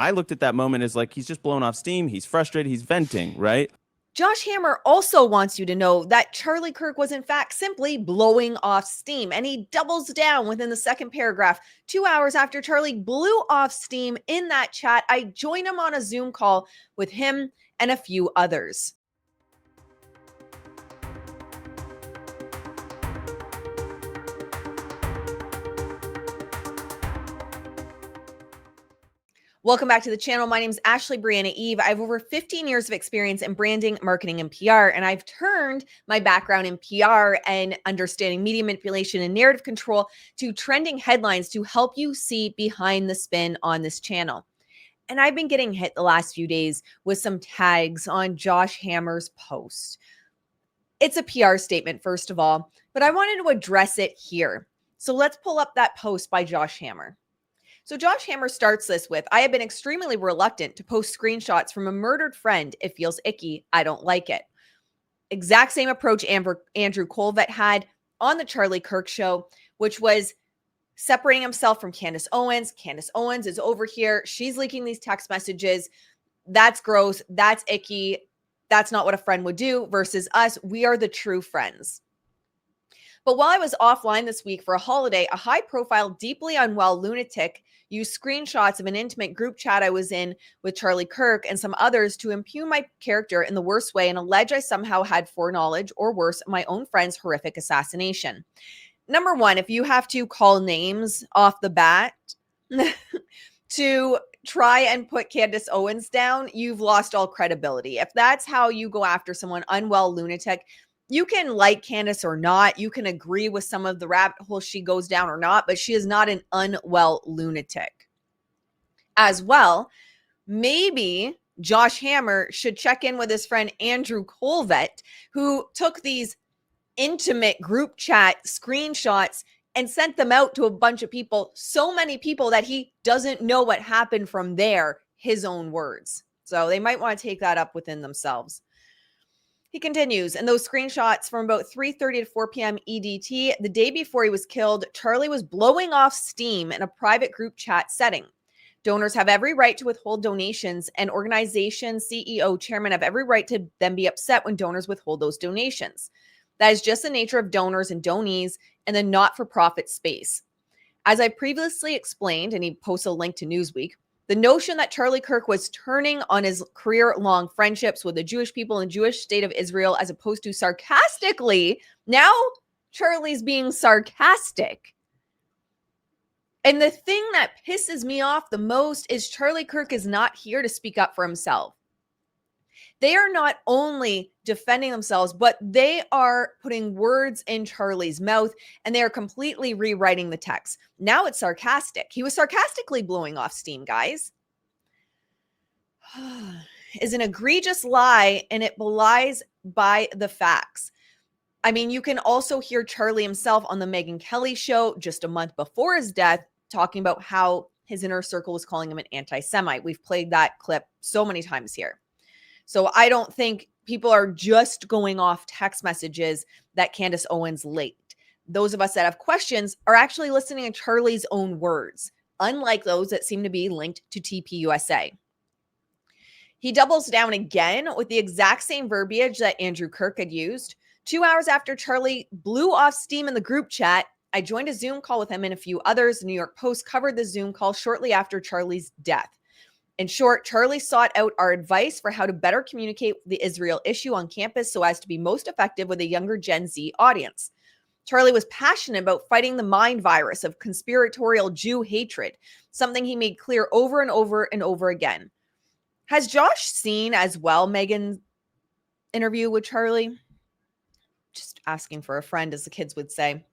I looked at that moment as like he's just blowing off steam. He's frustrated. He's venting, right? Josh Hammer also wants you to know that Charlie Kirk was in fact simply blowing off steam, and he doubles down within the second paragraph. 2 hours after Charlie blew off steam in that chat, I joined him on a Zoom call with him and a few others. Welcome back to the channel. My name is Ashley Brianna Eve. I have over 15 years of experience in branding, marketing, and PR, and I've turned my background in PR and understanding media manipulation and narrative control to trending headlines to help you see behind the spin on this channel. And I've been getting hit the last few days with some tags on Josh Hammer's post. It's a PR statement, first of all, but I wanted to address it here. So let's pull up that post by Josh Hammer. So Josh Hammer starts this with, I have been extremely reluctant to post screenshots from a murdered friend. It feels icky. I don't like it. Exact same approach Andrew Kolvet had on the Charlie Kirk Show, which was separating himself from Candace Owens. Candace Owens is over here. She's leaking these text messages. That's gross. That's icky. That's not what a friend would do versus us. We are the true friends. But while I was offline this week for a holiday, a high-profile, deeply unwell lunatic used screenshots of an intimate group chat I was in with Charlie Kirk and some others to impugn my character in the worst way and allege I somehow had foreknowledge, or worse, my own friend's horrific assassination. Number one, if you have to call names off the bat to try and put Candace Owens down, you've lost all credibility. If that's how you go after someone, unwell lunatic, you can like Candace or not. You can agree with some of the rabbit holes she goes down or not, but she is not an unwell lunatic. As well, maybe Josh Hammer should check in with his friend Andrew Kolvet, who took these intimate group chat screenshots and sent them out to a bunch of people, so many people that he doesn't know what happened from there, his own words. So they might want to take that up within themselves. He continues, and those screenshots from about 3:30 to 4 p.m. EDT, the day before he was killed, Charlie was blowing off steam in a private group chat setting. Donors have every right to withhold donations, and organization CEO chairman have every right to then be upset when donors withhold those donations. That is just the nature of donors and donees in the not-for-profit space. As I previously explained, and he posts a link to Newsweek, the notion that Charlie Kirk was turning on his career-long friendships with the Jewish people and Jewish state of Israel as opposed to sarcastically, now Charlie's being sarcastic. And the thing that pisses me off the most is Charlie Kirk is not here to speak up for himself. They are not only defending themselves, but they are putting words in Charlie's mouth, and they are completely rewriting the text. Now it's sarcastic. He was sarcastically blowing off steam, guys. Is an egregious lie, and it belies by the facts. I mean, you can also hear Charlie himself on the Megyn Kelly show just a month before his death talking about how his inner circle was calling him an anti-Semite. We've played that clip so many times here. So I don't think people are just going off text messages that Candace Owens leaked. Those of us that have questions are actually listening to Charlie's own words, unlike those that seem to be linked to TPUSA. He doubles down again with the exact same verbiage that Andrew Kirk had used. 2 hours after Charlie blew off steam in the group chat, I joined a Zoom call with him and a few others. The New York Post covered the Zoom call shortly after Charlie's death. In short, Charlie sought out our advice for how to better communicate the Israel issue on campus so as to be most effective with a younger Gen Z audience. Charlie was passionate about fighting the mind virus of conspiratorial Jew hatred, something he made clear over and over and over again. Has Josh seen as well Megyn's interview with Charlie? Just asking for a friend, as the kids would say.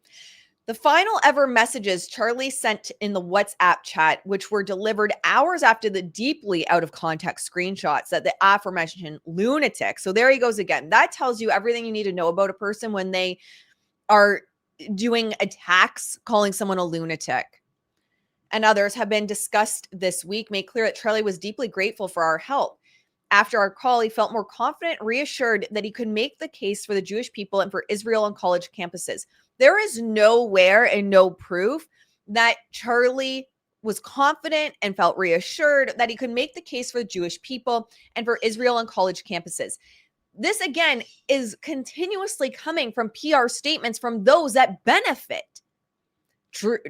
The final ever messages Charlie sent in the WhatsApp chat, which were delivered hours after the deeply out of context screenshots that the aforementioned lunatic. So there he goes again. That tells you everything you need to know about a person when they are doing attacks, calling someone a lunatic. And others have been discussed this week, made clear that Charlie was deeply grateful for our help. After our call, he felt more confident, reassured that he could make the case for the Jewish people and for Israel on college campuses. There is nowhere and no proof that Charlie was confident and felt reassured that he could make the case for the Jewish people and for Israel on college campuses. This, again, is continuously coming from PR statements from those that benefit.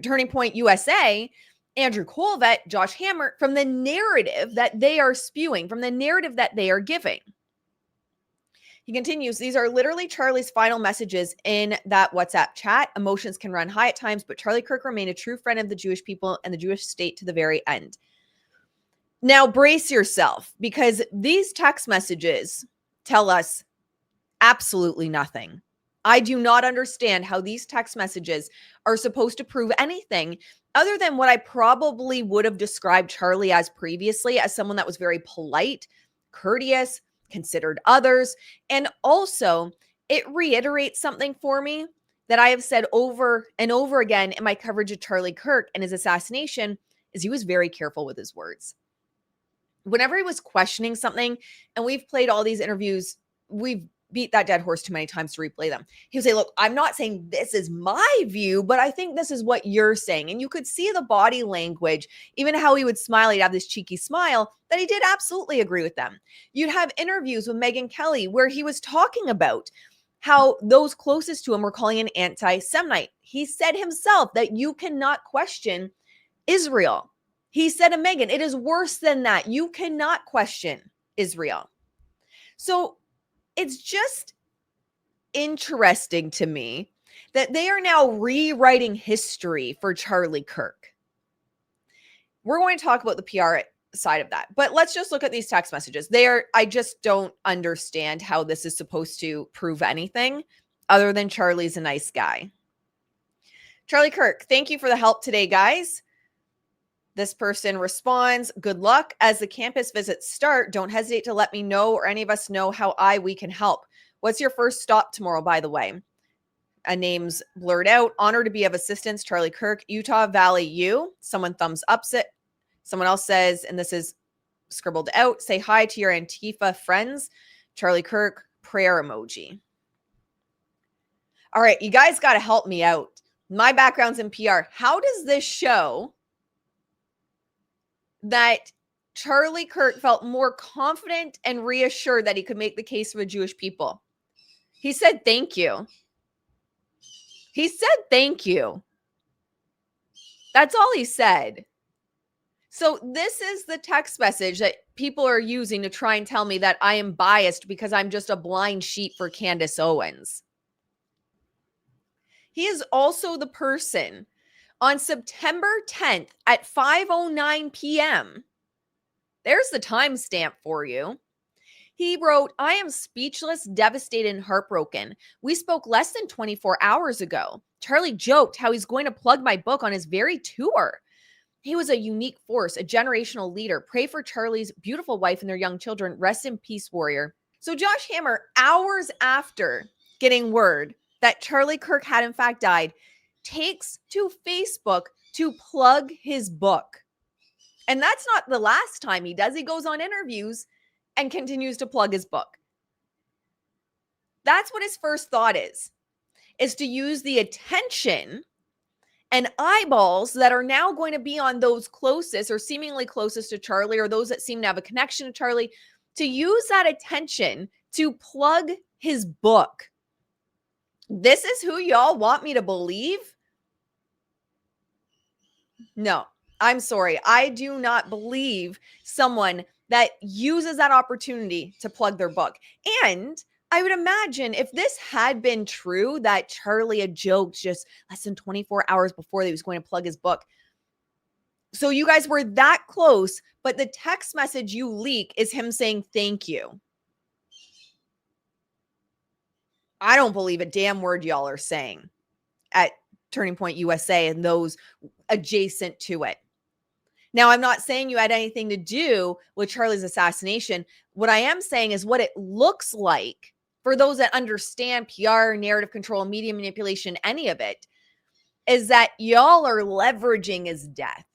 Turning Point USA, Andrew Kolvet, Josh Hammer, from the narrative that they are spewing, from the narrative that they are giving. He continues, these are literally Charlie's final messages in that WhatsApp chat. Emotions can run high at times, but Charlie Kirk remained a true friend of the Jewish people and the Jewish state to the very end. Now, brace yourself, because these text messages tell us absolutely nothing. I do not understand how these text messages are supposed to prove anything other than what I probably would have described Charlie as previously, as someone that was very polite, courteous, considered others. And also, it reiterates something for me that I have said over and over again in my coverage of Charlie Kirk and his assassination, is he was very careful with his words. Whenever he was questioning something, and we've played all these interviews, we've beat that dead horse too many times to replay them. He would say, look, I'm not saying this is my view, but I think this is what you're saying. And you could see the body language, even how he would smile. He'd have this cheeky smile that he did absolutely agree with them. You'd have interviews with Megyn Kelly where he was talking about how those closest to him were calling an anti-Semite. He said himself that you cannot question Israel. He said to Megyn, it is worse than that. You cannot question Israel. So it's just interesting to me that they are now rewriting history for Charlie Kirk. We're going to talk about the PR side of that, but let's just look at these text messages. I just don't understand how this is supposed to prove anything other than Charlie's a nice guy. Charlie Kirk, thank you for the help today, guys. This person responds, good luck as the campus visits start. Don't hesitate to let me know or any of us know how we can help. What's your first stop tomorrow, by the way? A name's blurred out. Honored to be of assistance, Charlie Kirk, Utah Valley U. Someone thumbs ups it. Someone else says, and this is scribbled out, say hi to your Antifa friends. Charlie Kirk, prayer emoji. All right, you guys got to help me out. My background's in PR. How does this show that Charlie Kirk felt more confident and reassured that he could make the case for the Jewish people? He said, thank you. He said, thank you. That's all he said. So this is the text message that people are using to try and tell me that I am biased because I'm just a blind sheep for Candace Owens. He is also the person on September 10th at 5:09 p.m. There's the timestamp for you. He wrote, I am speechless, devastated, and heartbroken. We spoke less than 24 hours ago. Charlie joked how he's going to plug my book on his very tour. He was a unique force, a generational leader. Pray for Charlie's beautiful wife and their young children. Rest in peace, warrior. So Josh Hammer, hours after getting word that Charlie Kirk had in fact died, takes to Facebook to plug his book. And that's not the last time he does. He goes on interviews and continues to plug his book. That's what his first thought is to use the attention and eyeballs that are now going to be on those closest or seemingly closest to Charlie, or those that seem to have a connection to Charlie, to use that attention to plug his book. This is who y'all want me to believe? No, I'm sorry. I do not believe someone that uses that opportunity to plug their book. And I would imagine if this had been true, that Charlie had joked just less than 24 hours before that he was going to plug his book. So you guys were that close, but the text message you leak is him saying thank you. I don't believe a damn word y'all are saying at Turning Point USA and those adjacent to it. Now, I'm not saying you had anything to do with Charlie's assassination. What I am saying is what it looks like for those that understand PR, narrative control, media manipulation, any of it, is that y'all are leveraging his death.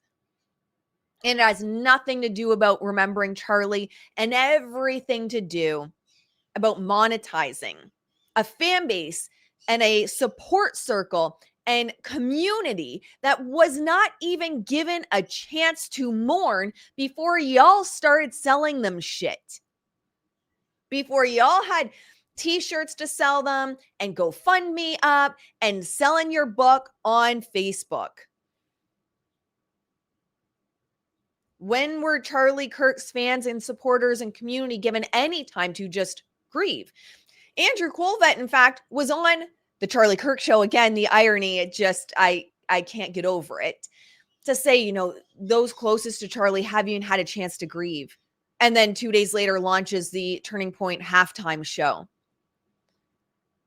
And it has nothing to do about remembering Charlie and everything to do about monetizing a fan base and a support circle and community that was not even given a chance to mourn before y'all started selling them shit. Before y'all had t-shirts to sell them and GoFundMe up and selling your book on Facebook. When were Charlie Kirk's fans and supporters and community given any time to just grieve? Andrew Kolvet, in fact, was on the Charlie Kirk Show. Again, the irony, I can't get over it. To say, those closest to Charlie haven't even had a chance to grieve. And then 2 days later launches the Turning Point halftime show.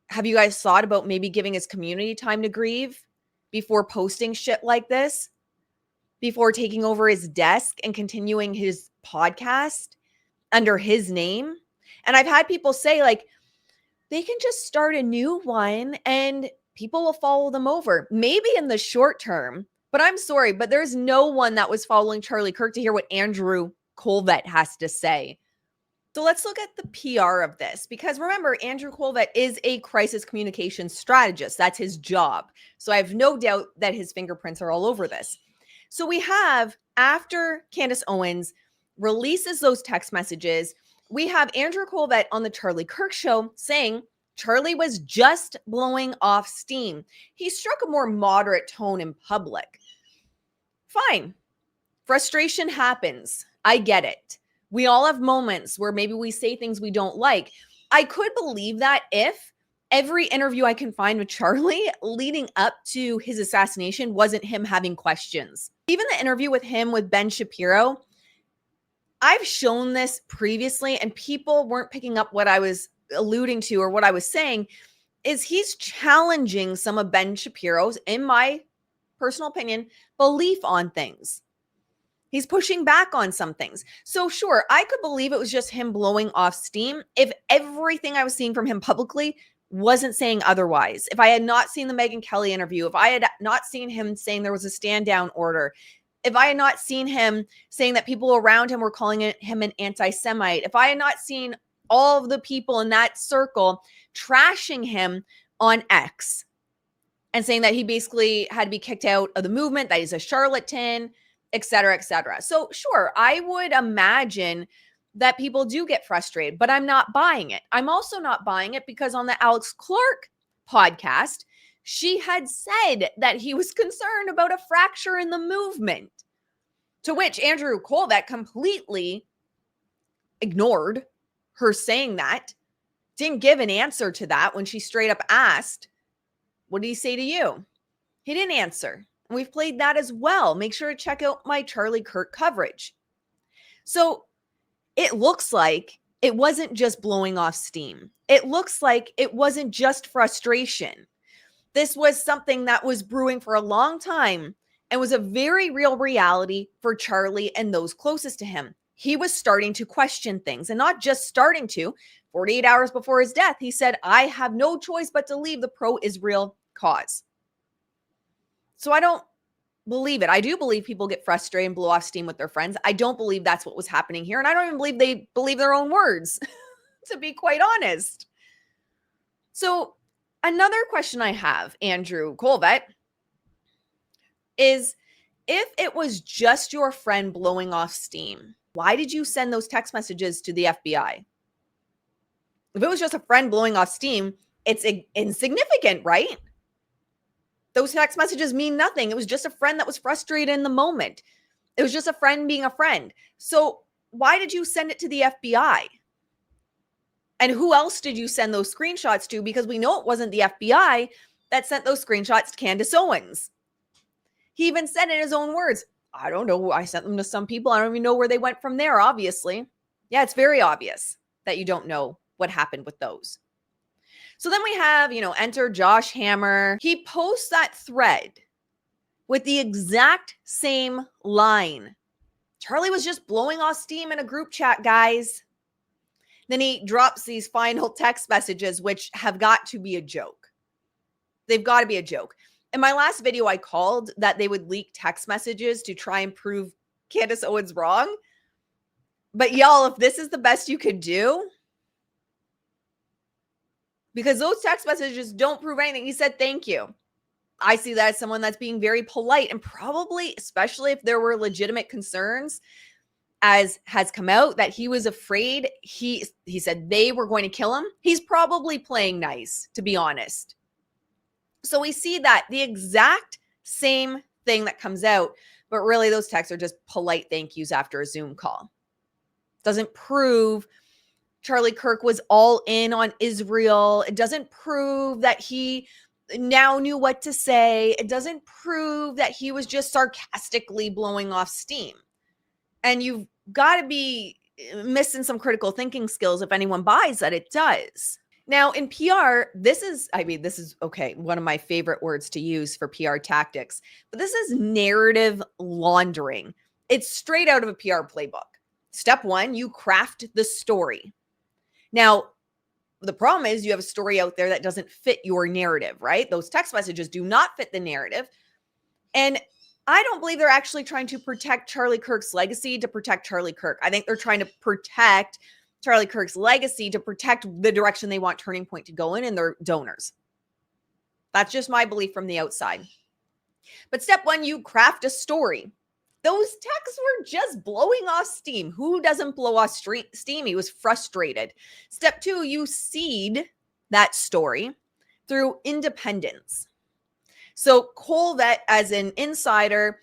Have you guys thought about maybe giving his community time to grieve before posting shit like this? Before taking over his desk and continuing his podcast under his name? And I've had people say, like, they can just start a new one and people will follow them over. Maybe in the short term, but I'm sorry, but there's no one that was following Charlie Kirk to hear what Andrew Kolvet has to say. So let's look at the PR of this, because remember, Andrew Kolvet is a crisis communication strategist. That's his job. So I have no doubt that his fingerprints are all over this. So we have, after Candace Owens releases those text messages, we have Andrew Kolvet on the Charlie Kirk Show saying Charlie was just blowing off steam. He struck a more moderate tone in public. Fine. Frustration happens. I get it. We all have moments where maybe we say things we don't like. I could believe that if every interview I can find with Charlie leading up to his assassination wasn't him having questions. Even the interview with him with Ben Shapiro, I've shown this previously and people weren't picking up what I was alluding to or what I was saying, is he's challenging some of Ben Shapiro's, in my personal opinion, belief on things. He's pushing back on some things. So sure, I could believe it was just him blowing off steam if everything I was seeing from him publicly wasn't saying otherwise. If I had not seen the Megyn Kelly interview, if I had not seen him saying there was a stand down order, if I had not seen him saying that people around him were calling him an anti-Semite, if I had not seen all of the people in that circle trashing him on X and saying that he basically had to be kicked out of the movement, that he's a charlatan, et cetera, et cetera. So sure, I would imagine that people do get frustrated, but I'm not buying it. I'm also not buying it because on the Alex Clark podcast, she had said that he was concerned about a fracture in the movement, to which Andrew Kolvet completely ignored her saying that, didn't give an answer to that when she straight up asked, what did he say to you? He didn't answer. We've played that as well. Make sure to check out my Charlie Kirk coverage. So it looks like it wasn't just blowing off steam. It looks like it wasn't just frustration. This was something that was brewing for a long time and was a very real reality for Charlie and those closest to him. He was starting to question things, and not just starting to. 48 hours before his death, he said, I have no choice but to leave the pro-Israel cause. So I don't believe it. I do believe people get frustrated and blow off steam with their friends. I don't believe that's what was happening here. And I don't even believe they believe their own words, to be quite honest. So another question I have, Andrew Kolvet, is if it was just your friend blowing off steam, why did you send those text messages to the FBI? If it was just a friend blowing off steam, it's insignificant, right? Those text messages mean nothing. It was just a friend that was frustrated in the moment. It was just a friend being a friend. So why did you send it to the FBI? And who else did you send those screenshots to? Because we know it wasn't the FBI that sent those screenshots to Candace Owens. He even said in his own words, I don't know. I sent them to some people. I don't even know where they went from there, obviously. Yeah, it's very obvious that you don't know what happened with those. So then we have, enter Josh Hammer. He posts that thread with the exact same line. Charlie was just blowing off steam in a group chat, guys. Then he drops these final text messages, which have got to be a joke. They've got to be a joke. In my last video, I called that they would leak text messages to try and prove Candace Owens wrong. But y'all, if this is the best you could do, because those text messages don't prove anything. He said, thank you. I see that as someone that's being very polite, and probably, especially if there were legitimate concerns, as has come out, that he was afraid. He said they were going to kill him. He's probably playing nice, to be honest. So we see that the exact same thing that comes out, but really those texts are just polite thank yous after a Zoom call. Doesn't prove Charlie Kirk was all in on Israel. It doesn't prove that he now knew what to say. It doesn't prove that he was just sarcastically blowing off steam. And you've got to be missing some critical thinking skills if anyone buys that it does. Now, in PR, this is okay, one of my favorite words to use for PR tactics, but this is narrative laundering. It's straight out of a PR playbook. Step one, you craft the story. Now, the problem is you have a story out there that doesn't fit your narrative, right? Those text messages do not fit the narrative. And I don't believe they're actually trying to protect Charlie Kirk's legacy to protect Charlie Kirk. I think they're trying to protect Charlie Kirk's legacy to protect the direction they want Turning Point to go in and their donors. That's just my belief from the outside. But step one, you craft a story. Those texts were just blowing off steam. Who doesn't blow off steam? He was frustrated. Step two, you seed that story through independence. So Kolvet, as an insider,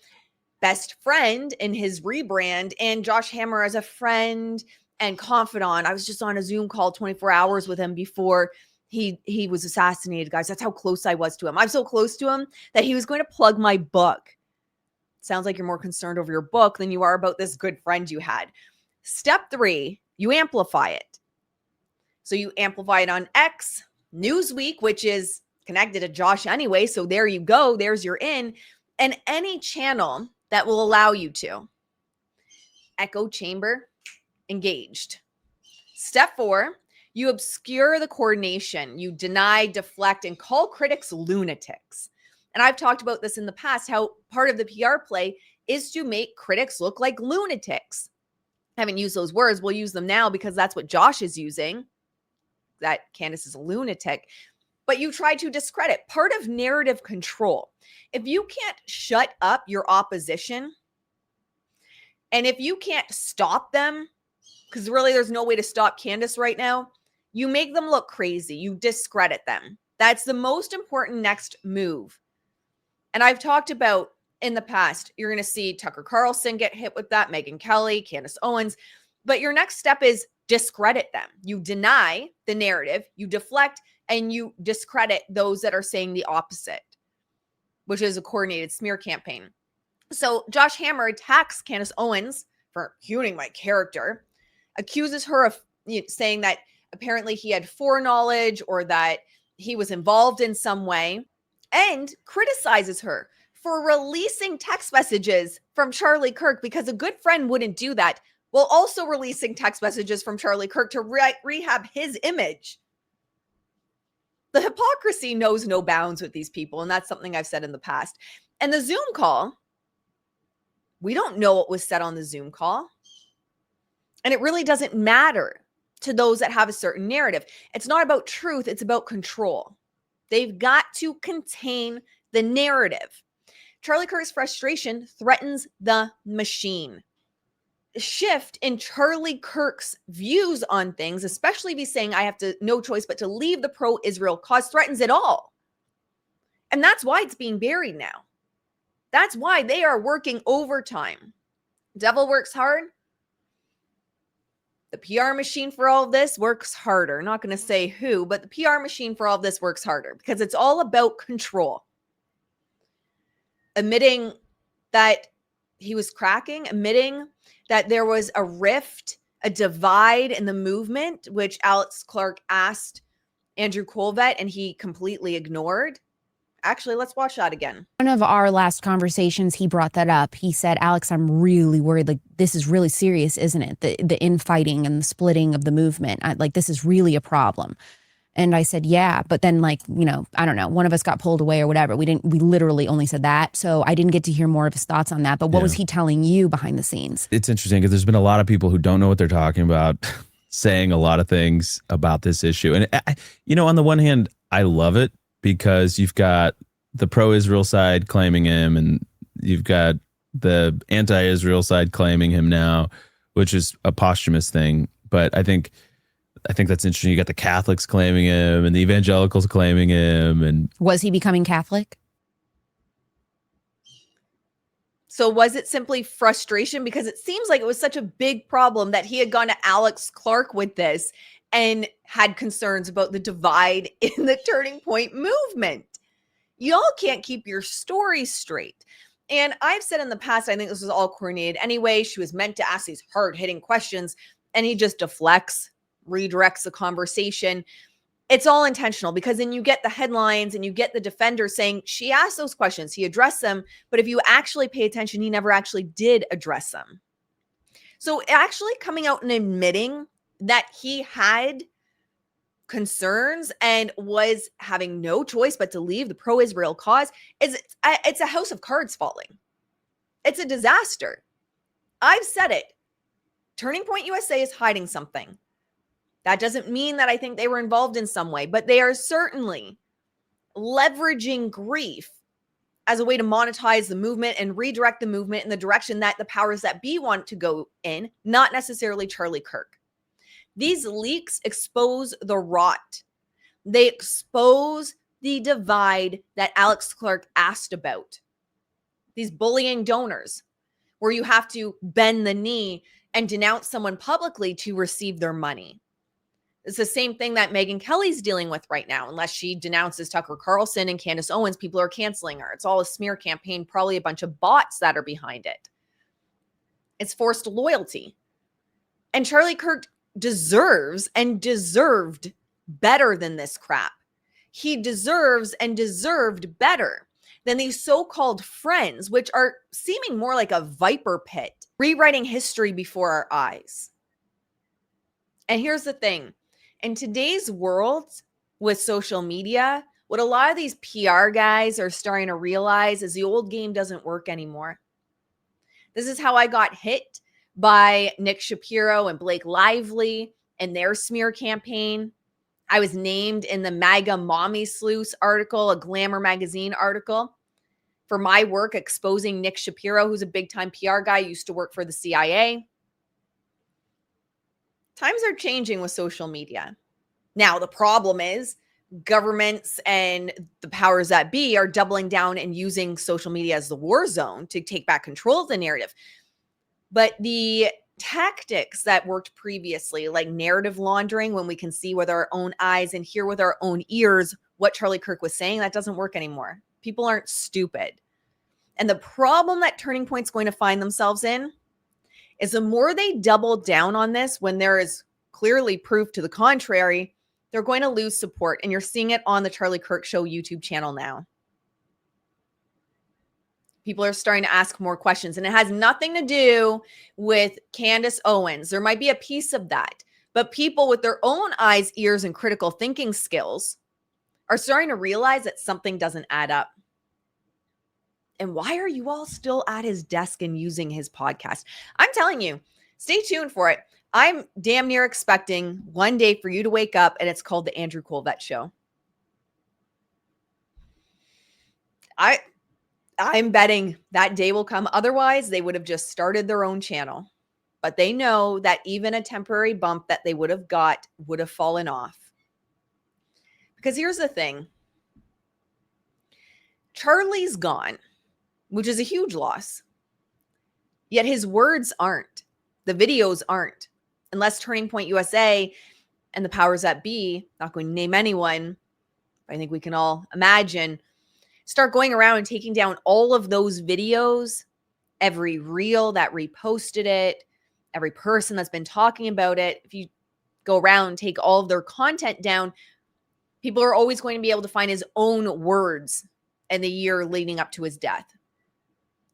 best friend in his rebrand, and Josh Hammer as a friend and confidant. I was just on a Zoom call 24 hours with him before he was assassinated, guys. That's how close I was to him. I'm so close to him that he was going to plug my book. Sounds like you're more concerned over your book than you are about this good friend you had. Step three, you amplify it. So you amplify it on X, Newsweek, which is connected to Josh anyway. So there you go. There's your in. And any channel that will allow you to. Echo chamber engaged. Step four, you obscure the coordination. You deny, deflect, and call critics lunatics. And I've talked about this in the past, how part of the PR play is to make critics look like lunatics. I haven't used those words. We'll use them now because that's what Josh is using, that Candace is a lunatic. But you try to discredit. Part of narrative control. If you can't shut up your opposition, and if you can't stop them, because really there's no way to stop Candace right now, you make them look crazy. You discredit them. That's the most important next move. And I've talked about in the past, you're going to see Tucker Carlson get hit with that, Megyn Kelly, Candace Owens. But your next step is discredit them. You deny the narrative, you deflect, and you discredit those that are saying the opposite, which is a coordinated smear campaign. So Josh Hammer attacks Candace Owens for impugning my character, accuses her of saying that apparently he had foreknowledge or that he was involved in some way, and criticizes her for releasing text messages from Charlie Kirk because a good friend wouldn't do that, while also releasing text messages from Charlie Kirk to rehab his image. The hypocrisy knows no bounds with these people, and that's something I've said in the past. And the Zoom call, we don't know what was said on the Zoom call. And it really doesn't matter to those that have a certain narrative. It's not about truth, it's about control. They've got to contain the narrative. Charlie Kirk's frustration threatens the machine. A shift in Charlie Kirk's views on things, especially if he's saying I have no choice but to leave the pro-Israel cause, threatens it all. And that's why it's being buried now. That's why they are working overtime. Devil works hard. The PR machine for all of this works harder. I'm not going to say who, but the PR machine for all of this works harder because it's all about control. Admitting that he was cracking, admitting that there was a rift, a divide in the movement, which Alex Clark asked Andrew Kolvet and he completely ignored. Actually, let's watch that again. One of our last conversations, he brought that up. He said, Alex, I'm really worried. Like, this is really serious, isn't it? The infighting and the splitting of the movement. This is really a problem. And I said, yeah. But then, I don't know, one of us got pulled away or whatever. We literally only said that. So I didn't get to hear more of his thoughts on that. But what was he telling you behind the scenes? It's interesting because there's been a lot of people who don't know what they're talking about saying a lot of things about this issue. And, on the one hand, I love it because you've got the pro-Israel side claiming him, and you've got the anti-Israel side claiming him now, which is a posthumous thing. But I think that's interesting. You got the Catholics claiming him and the evangelicals claiming him. And Was he becoming Catholic? So was it simply frustration? Because it seems like it was such a big problem that he had gone to Alex Clark with this and had concerns about the divide in the Turning Point movement. Y'all can't keep your story straight. And I've said in the past, I think this was all coordinated anyway. She was meant to ask these hard-hitting questions, and he just deflects, redirects the conversation. It's all intentional, because then you get the headlines and you get the defender saying she asked those questions, he addressed them, but if you actually pay attention, he never actually did address them. So actually coming out and admitting that he had concerns and was having no choice but to leave the pro-Israel cause it's a house of cards falling. It's a disaster. I've said it. Turning Point USA is hiding something. That doesn't mean that I think they were involved in some way, but they are certainly leveraging grief as a way to monetize the movement and redirect the movement in the direction that the powers that be want to go in, not necessarily Charlie Kirk. These leaks expose the rot. They expose the divide that Alex Clark asked about. These bullying donors, where you have to bend the knee and denounce someone publicly to receive their money. It's the same thing that Megyn Kelly's dealing with right now. Unless she denounces Tucker Carlson and Candace Owens, people are canceling her. It's all a smear campaign, probably a bunch of bots that are behind it. It's forced loyalty. And Charlie Kirk deserves and deserved better than this crap. He deserves and deserved better than these so-called friends, which are seeming more like a viper pit, rewriting history before our eyes. And here's the thing. In today's world with social media, what a lot of these PR guys are starting to realize is the old game doesn't work anymore. This is how I got hit by Nick Shapiro and Blake Lively and their smear campaign. I was named in the MAGA Mommy Sleuths article, a Glamour magazine article, for my work exposing Nick Shapiro, who's a big-time PR guy, used to work for the CIA. Times are changing with social media. Now, the problem is governments and the powers that be are doubling down and using social media as the war zone to take back control of the narrative. But the tactics that worked previously, like narrative laundering, when we can see with our own eyes and hear with our own ears what Charlie Kirk was saying, that doesn't work anymore. People aren't stupid. And the problem that Turning Point's going to find themselves in is the more they double down on this, when there is clearly proof to the contrary, they're going to lose support. And you're seeing it on the Charlie Kirk Show YouTube channel now. People are starting to ask more questions, and it has nothing to do with Candace Owens. There might be a piece of that, but people with their own eyes, ears, and critical thinking skills are starting to realize that something doesn't add up. And why are you all still at his desk and using his podcast? I'm telling you, stay tuned for it. I'm damn near expecting one day for you to wake up and it's called the Andrew Kolvet Show. I'm betting that day will come. Otherwise, they would have just started their own channel. But they know that even a temporary bump that they would have got would have fallen off. Because here's the thing. Charlie's gone, which is a huge loss. Yet his words aren't. The videos aren't. Unless Turning Point USA and the powers that be, not going to name anyone, I think we can all imagine, start going around and taking down all of those videos, every reel that reposted it, every person that's been talking about it. If you go around and take all of their content down, people are always going to be able to find his own words in the year leading up to his death.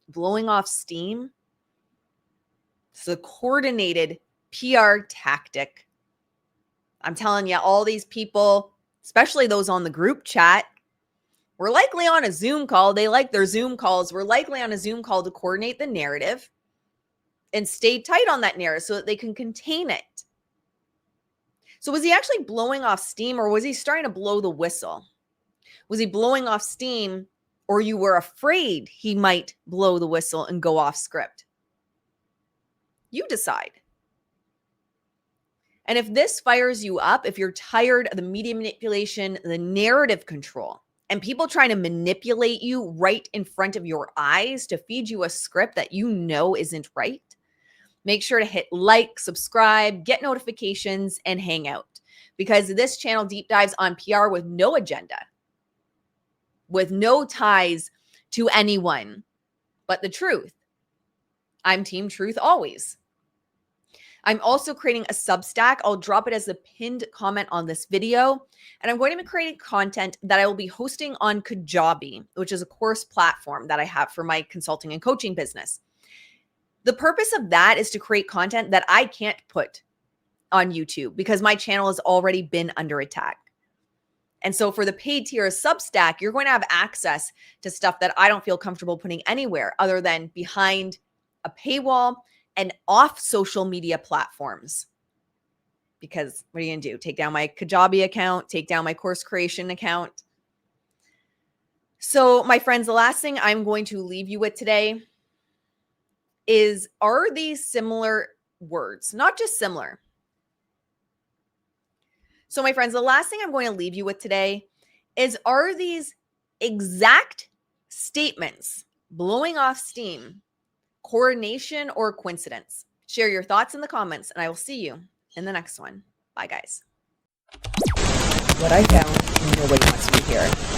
Blowing off steam. It's a coordinated PR tactic. I'm telling you, all these people, especially those on the group chat, we're likely on a Zoom call. They like their Zoom calls. We're likely on a Zoom call to coordinate the narrative and stay tight on that narrative so that they can contain it. So was he actually blowing off steam, or was he starting to blow the whistle? Was he blowing off steam or you were afraid he might blow the whistle and go off script. You decide. And if this fires you up, if you're tired of the media manipulation, the narrative control, and people trying to manipulate you right in front of your eyes to feed you a script that you know isn't right, make sure to hit like, subscribe, get notifications, and hang out. Because this channel deep dives on PR with no agenda, with no ties to anyone but the truth. I'm Team Truth always. I'm also creating a Substack. I'll drop it as a pinned comment on this video. And I'm going to be creating content that I will be hosting on Kajabi, which is a course platform that I have for my consulting and coaching business. The purpose of that is to create content that I can't put on YouTube because my channel has already been under attack. And so for the paid tier of Substack, you're going to have access to stuff that I don't feel comfortable putting anywhere other than behind a paywall and off social media platforms. Because what are you going to do? Take down my Kajabi account, take down my course creation account. So my friends, the last thing I'm going to leave you with today is, are these similar words? Not just similar. So my friends, the last thing I'm going to leave you with today is, are these exact statements blowing off steam coordination or coincidence? Share your thoughts in the comments, and I will see you in the next one. Bye, guys. What I found nobody wants to hear.